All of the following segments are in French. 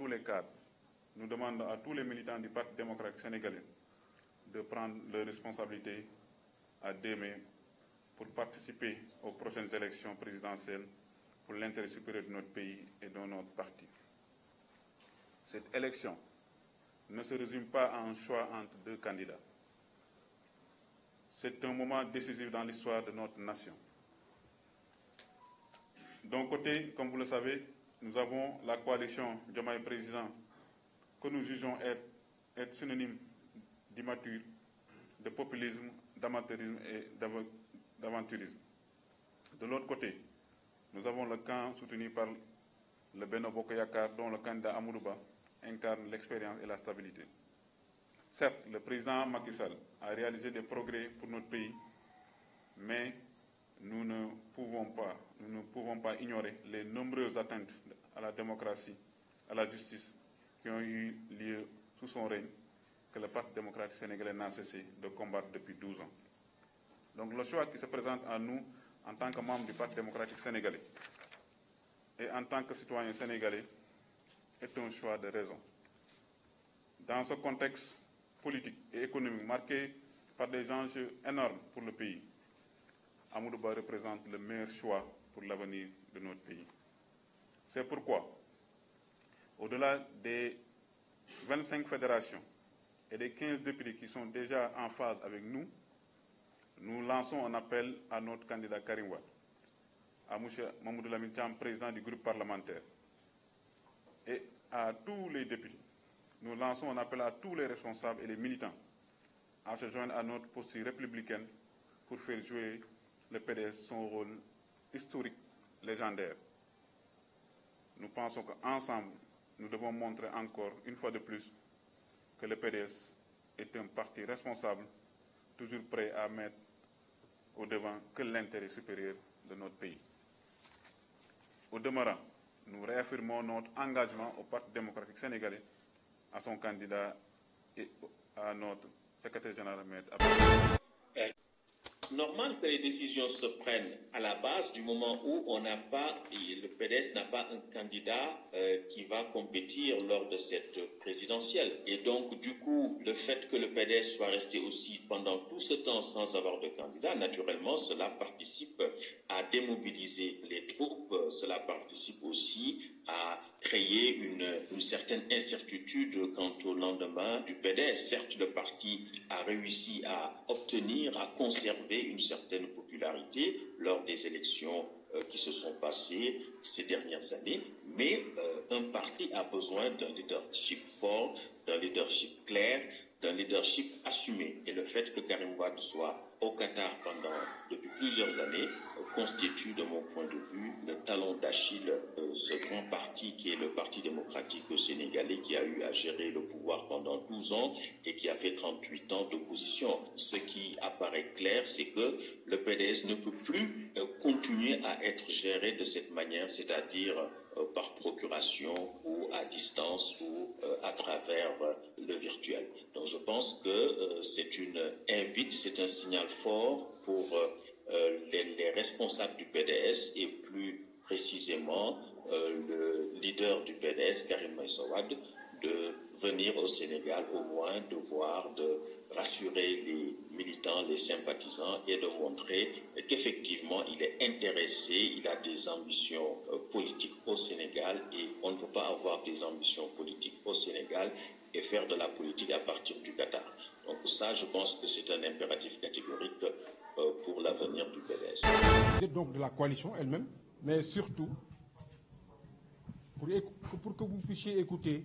tous les cadres, nous demandons à tous les militants du Parti démocratique sénégalais de prendre leurs responsabilités à 2 mai pour participer aux prochaines élections présidentielles pour l'intérêt supérieur de notre pays et de notre parti. Cette élection ne se résume pas à un choix entre 2 candidats. C'est un moment décisif dans l'histoire de notre nation. D'un côté, comme vous le savez, nous avons la coalition Diomaye Président que nous jugeons être synonyme d'immature, de populisme, d'amateurisme et d'aventurisme. De l'autre côté, nous avons le camp soutenu par le Benno Bokk Yakaar, dont le candidat Amadou Ba incarne l'expérience et la stabilité. Certes, le président Macky Sall a réalisé des progrès pour notre pays, mais nous ne pouvons pas ignorer les nombreuses atteintes à la démocratie, à la justice qui ont eu lieu sous son règne, que le Parti démocratique sénégalais n'a cessé de combattre depuis 12 ans. Donc le choix qui se présente à nous en tant que membres du Parti démocratique sénégalais et en tant que citoyens sénégalais est un choix de raison. Dans ce contexte politique et économique marqué par des enjeux énormes pour le pays, Amadou Ba représente le meilleur choix pour l'avenir de notre pays. C'est pourquoi, au-delà des 25 fédérations et des 15 députés qui sont déjà en phase avec nous, nous lançons un appel à notre candidat Karim Wade, à M. Mamadou Lamine Thiam, président du groupe parlementaire, et à tous les députés. Nous lançons un appel à tous les responsables et les militants à se joindre à notre posture républicaine pour faire jouer le PDS son rôle historique, légendaire. Nous pensons qu'ensemble, nous devons montrer encore une fois de plus que le PDS est un parti responsable, toujours prêt à mettre au devant que l'intérêt supérieur de notre pays. Au demeurant, nous réaffirmons notre engagement au Parti démocratique sénégalais, à son candidat et à notre secrétaire général, M. Abdoulaye. Normal que les décisions se prennent à la base du moment où on n'a pas, et le PDS n'a pas un candidat qui va compétir lors de cette présidentielle. Et donc, du coup, le fait que le PDS soit resté aussi pendant tout ce temps sans avoir de candidat, naturellement, cela participe à démobiliser les troupes, cela participe aussi à créer une certaine incertitude quant au lendemain du PDS. Certes, le parti a réussi à obtenir, à conserver une certaine popularité lors des élections qui se sont passées ces dernières années, mais un parti a besoin d'un leadership fort, d'un leadership clair, d'un leadership assumé. Et le fait que Karim Wade soit au Qatar depuis plusieurs années constitue, de mon point de vue, le talon d'Achille de ce grand parti qui est le Parti démocratique sénégalais, qui a eu à gérer le pouvoir pendant 12 ans et qui a fait 38 ans d'opposition. Ce qui apparaît clair, c'est que le PDS ne peut plus continuer à être géré de cette manière, c'est-à-dire par procuration ou à distance ou à travers le virtuel. Donc je pense que c'est une invite, c'est un signal fort pour les responsables du PDS et plus précisément le leader du PDS, Karim Meïssa Wade, de venir au Sénégal au moins, de rassurer les militants, les sympathisants et de montrer qu'effectivement il est intéressé, il a des ambitions politiques au Sénégal et on ne peut pas avoir des ambitions politiques au Sénégal et faire de la politique à partir du Qatar. Donc ça, je pense que c'est un impératif catégorique pour l'avenir du PDS. Donc de la coalition elle-même, mais surtout pour que vous puissiez écouter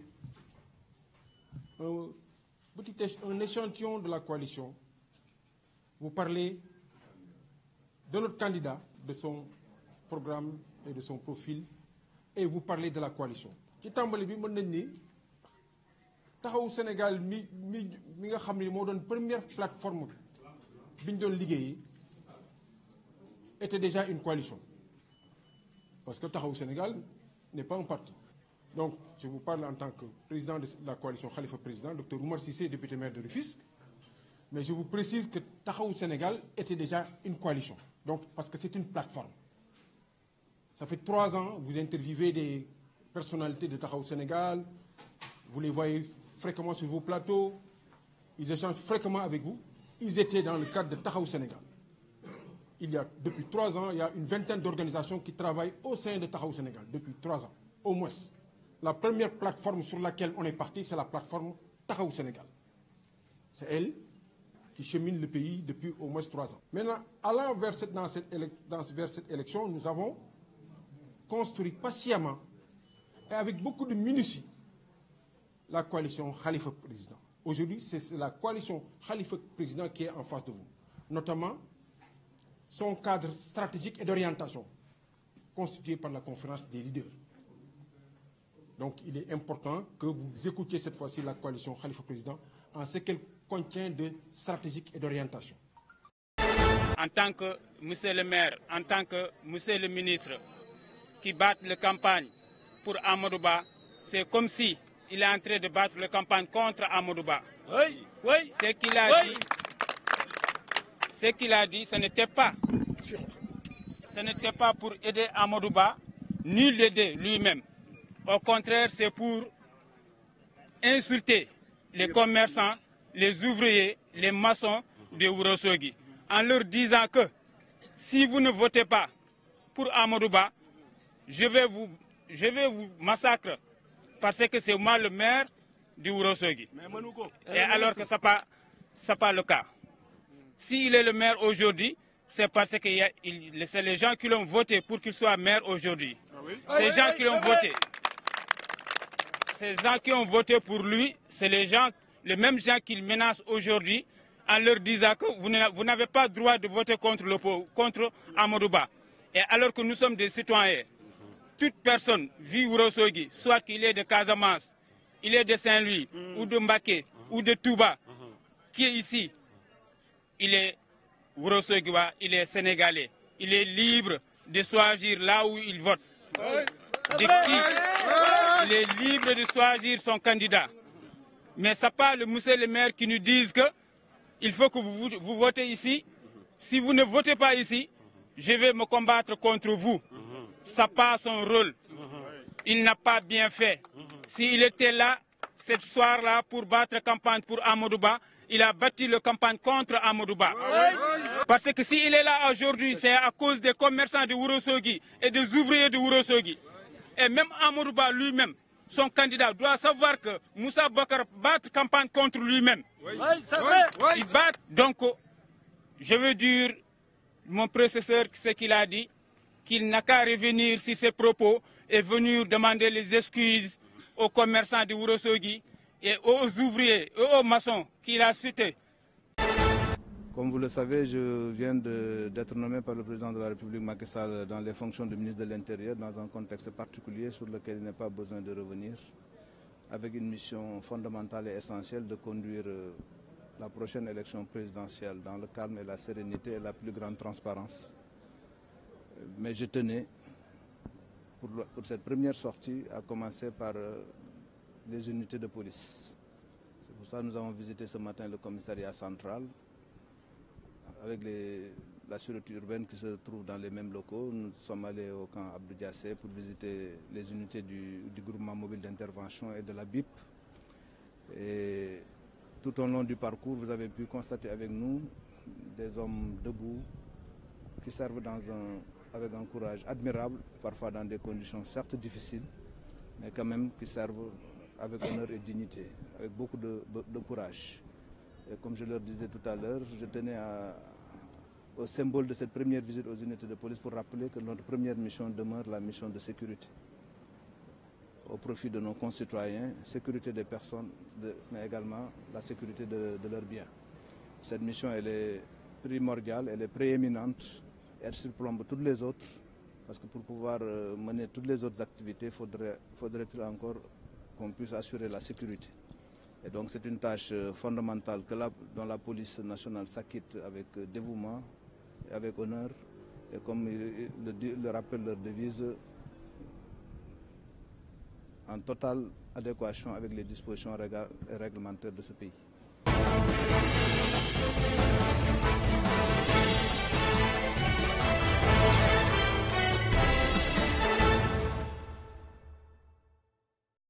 un échantillon de la coalition. Vous parlez de notre candidat, de son programme et de son profil, et vous parlez de la coalition. Ci tàmbali bi mën nañ ni taxawu Sénégal mi nga xam ne moo doon première plateforme bi ñu doon liggéeyee était déjà une coalition. Parce que taxawu Sénégal n'est pas un parti. Donc, je vous parle en tant que président de la coalition Khalifa Président, Dr Oumar Cissé, député maire de Rufisque. Mais je vous précise que Taxawu Sénégal était déjà une coalition. Donc, parce que c'est une plateforme. Ça fait 3 ans, vous interviewez des personnalités de Taxawu Sénégal, Vous les voyez fréquemment sur vos plateaux, ils échangent fréquemment avec vous. Ils étaient dans le cadre de Taxawu Sénégal. Depuis 3 ans, il y a une vingtaine d'organisations qui travaillent au sein de Taxawu Sénégal, depuis 3 ans, au moins. La première plateforme sur laquelle on est parti, c'est la plateforme Taxawu Sénégal. C'est elle qui chemine le pays depuis au moins 3 ans. Maintenant, allant vers cette élection, nous avons construit patiemment et avec beaucoup de minutie la coalition Khalifa Président. Aujourd'hui, c'est la coalition Khalifa Président qui est en face de vous, notamment son cadre stratégique et d'orientation, constitué par la conférence des leaders. Donc il est important que vous écoutiez cette fois-ci la coalition Khalifa Président en ce qu'elle contient de stratégique et d'orientation. En tant que monsieur le maire, en tant que monsieur le ministre qui battent la campagne pour Amadou Ba, c'est comme si il est en train de battre la campagne contre Amadou Ba. Oui, oui. Ce qu'il a dit, ce n'était pas pour aider Amadou Ba, ni l'aider lui-même. Au contraire, c'est pour insulter les commerçants, les ouvriers, les maçons de Ourossogui, en leur disant que si vous ne votez pas pour Amadou Ba, je vais vous massacrer parce que c'est moi le maire du Ourossogui. Et alors que ce n'est pas le cas. S'il est le maire aujourd'hui, c'est parce que c'est les gens qui l'ont voté pour qu'il soit maire aujourd'hui. Ces gens qui l'ont voté. Ces gens qui ont voté pour lui, c'est les mêmes gens qu'il menace aujourd'hui en leur disant que vous n'avez pas le droit de voter contre Amadou Ba. Et alors que nous sommes des citoyens, toute personne vit Ourossogui, soit qu'il est de Casamance, il est de Saint-Louis, ou de Mbaké, ou de Touba, qui est ici, il est Ourossogui, il est sénégalais. Il est libre de choisir là où il vote. Il est libre de choisir son candidat. Mais ce n'est pas le monsieur le maire qui nous dise qu'il faut que vous votez ici. Si vous ne votez pas ici, je vais me combattre contre vous. Ça n'est pas son rôle. Il n'a pas bien fait. S'il était là, ce soir-là, pour battre campagne pour Amadou Ba, il a bâti la campagne contre Amadou Ba. Parce que s'il est là aujourd'hui, c'est à cause des commerçants de Ourossogui et des ouvriers de Ourossogui. Et même Amadou Ba lui-même, son candidat, doit savoir que Moussa Bokar bat campagne contre lui-même. Il bat. Donc, je veux dire, mon prédécesseur, ce qu'il a dit, qu'il n'a qu'à revenir sur ses propos et venir demander les excuses aux commerçants de Ourossogui et aux ouvriers et aux maçons qu'il a cités. Comme vous le savez, je viens d'être nommé par le président de la République Macky Sall dans les fonctions de ministre de l'Intérieur dans un contexte particulier sur lequel il n'est pas besoin de revenir, avec une mission fondamentale et essentielle de conduire la prochaine élection présidentielle dans le calme et la sérénité et la plus grande transparence. Mais je tenais, pour cette première sortie, à commencer par les unités de police. C'est pour ça que nous avons visité ce matin le commissariat central, avec la sûreté urbaine qui se trouve dans les mêmes locaux. Nous sommes allés au camp Abdou Diassé pour visiter les unités du groupement mobile d'intervention et de la BIP. Et tout au long du parcours, vous avez pu constater avec nous des hommes debout qui servent avec un courage admirable, parfois dans des conditions certes difficiles, mais quand même qui servent avec honneur et dignité, avec beaucoup de courage. Et comme je leur disais tout à l'heure, je tenais au symbole de cette première visite aux unités de police pour rappeler que notre première mission demeure la mission de sécurité au profit de nos concitoyens, sécurité des personnes, mais également la sécurité de leurs biens. Cette mission, elle est primordiale, elle est prééminente, elle surplombe toutes les autres, parce que pour pouvoir mener toutes les autres activités, faudrait-il encore qu'on puisse assurer la sécurité. Et donc c'est une tâche fondamentale dont la police nationale s'acquitte avec dévouement et avec honneur. Et comme le rappelle leur devise, en totale adéquation avec les dispositions réglementaires de ce pays.